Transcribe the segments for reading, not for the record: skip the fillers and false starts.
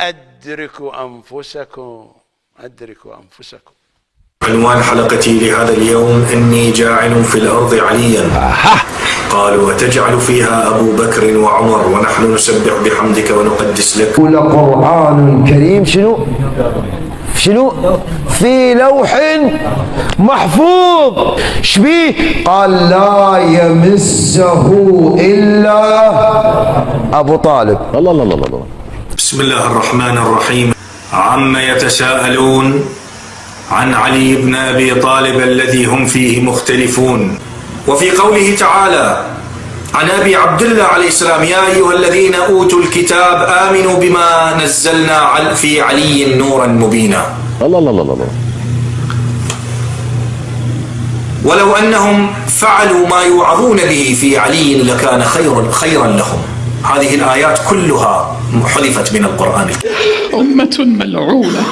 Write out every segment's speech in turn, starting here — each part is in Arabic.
أدركوا أنفسكم، أدركوا أنفسكم. عنوان حلقتي لهذا اليوم: إني جاعل في الأرض عليا. قالوا: وتجعل فيها أبو بكر وعمر ونحن نسبح بحمدك ونقدس لك. قرآن كريم شنو في لوح محفوظ. شبيه؟ قال: لا يمسه إلا أبو طالب. الله الله الله الله. بسم الله الرحمن الرحيم. عما يتساءلون عن علي بن أبي طالب الذي هم فيه مختلفون. وفي قوله تعالى عن أبي عبد الله عليه السلام: يا أيها الذين أوتوا الكتاب آمنوا بما نزلنا في علي نورا مبينا. الله الله الله الله. ولو أنهم فعلوا ما يوعظون به في علي لكان خيرا لهم. هذه الآيات كلها حذفت من القرآن. أمة ملعونة.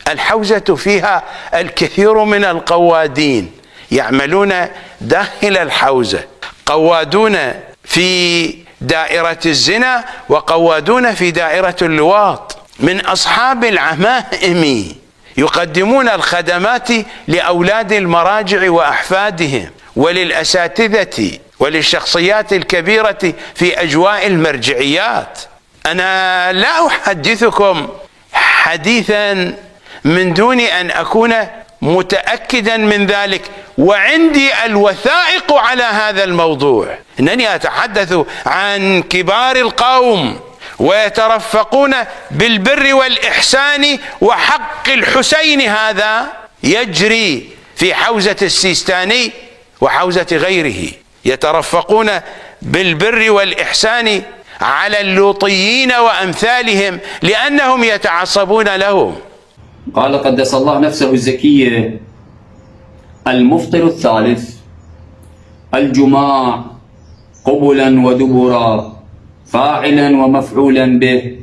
الحوزة فيها الكثير من القوادين يعملون داخل الحوزة، قوادون في دائرة الزنا وقوادون في دائرة اللواط، من أصحاب العمائم يقدمون الخدمات لأولاد المراجع وأحفادهم وللأساتذة وللشخصيات الكبيرة في أجواء المرجعيات. أنا لا أحدثكم حديثا من دون أن أكون متأكدا من ذلك، وعندي الوثائق على هذا الموضوع. إنني أتحدث عن كبار القوم ويترفقون بالبر والإحسان وحق الحسين. هذا يجري في حوزة السيستاني وحوزة غيره، يترفقون بالبر والإحسان على اللوطيين وأمثالهم لأنهم يتعصبون لهم. قال قدس الله نفسه الزكية: المفطر الثالث الجماع قبلا ودبرا فاعلا ومفعولا به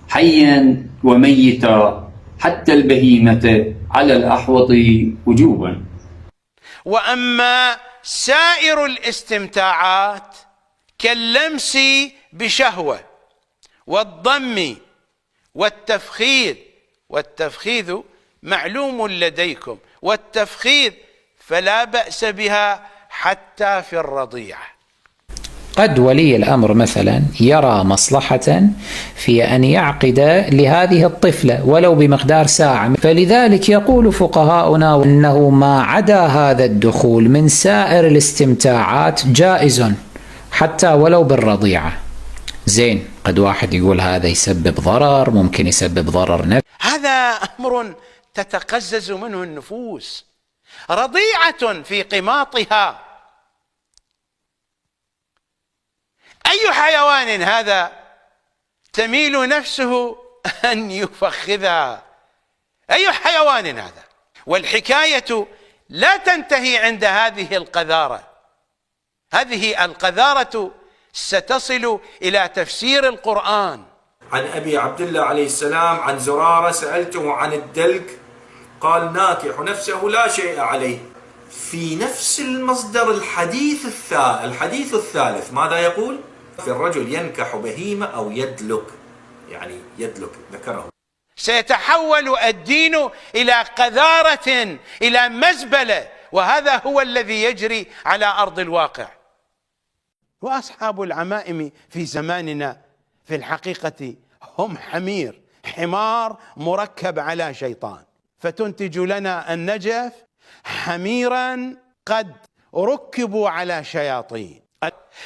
حيا وميتا حتى البهيمة على الأحوط وجوبا. وأما سائر الاستمتاعات كاللمس بشهوة والضم والتفخيذ، والتفخيذ معلوم لديكم، والتفخيذ فلا بأس بها حتى في الرضيعة. قد ولي الأمر مثلا يرى مصلحة في أن يعقد لهذه الطفلة ولو بمقدار ساعة، فلذلك يقول فقهاؤنا أنه ما عدا هذا الدخول من سائر الاستمتاعات جائز حتى ولو بالرضيعة. زين، قد واحد يقول هذا يسبب ضرر، ممكن يسبب ضرر نفسي. هذا أمر تتقزز منه النفوس. رضيعة في قماطها، أي حيوان هذا تميل نفسه أن يفخذها؟ أي حيوان هذا؟ والحكاية لا تنتهي عند هذه القذارة. هذه القذارة ستصل إلى تفسير القرآن. عن أبي عبد الله عليه السلام عن زرارة: سألته عن الدلك قال: ناكح نفسه لا شيء عليه. في نفس المصدر الحديث الثالث ماذا يقول؟ في الرجل ينكح بهيمة أو يدلك، يعني يدلك ذكره. سيتحول الدين إلى قذارة، إلى مزبلة، وهذا هو الذي يجري على أرض الواقع. وأصحاب العمائم في زماننا في الحقيقة هم حمار مركب على شيطان، فتنتج لنا النجف حميرا قد ركبوا على شياطين.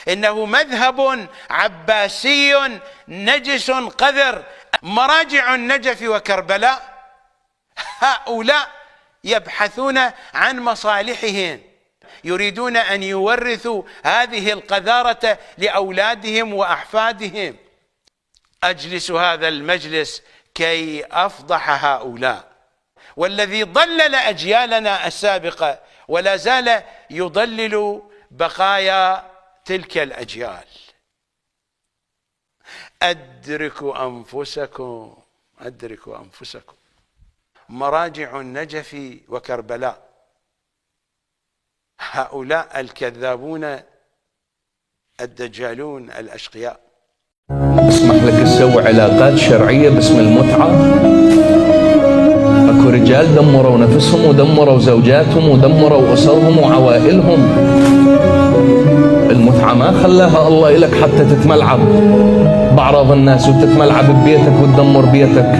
إنه مذهب عباسي نجس قذر. مراجع النجف وكربلاء هؤلاء يبحثون عن مصالحهم، يريدون أن يورثوا هذه القذارة لأولادهم وأحفادهم. أجلس هذا المجلس كي أفضح هؤلاء، والذي ضلل أجيالنا السابقة ولا زال يضلل بقايا تلك الأجيال. أدركوا أنفسكم، أدركوا أنفسكم. مراجع النجف وكربلاء هؤلاء الكذابون الدجالون الأشقياء اسمح لك تسوي علاقات شرعية باسم المتعة. اكو رجال دمروا نفسهم ودمروا زوجاتهم ودمروا أسرهم وعوائلهم. المتعة ما خلاها الله إلك حتى تتملعب بعرض الناس وتتملعب ببيتك وتدمر بيتك.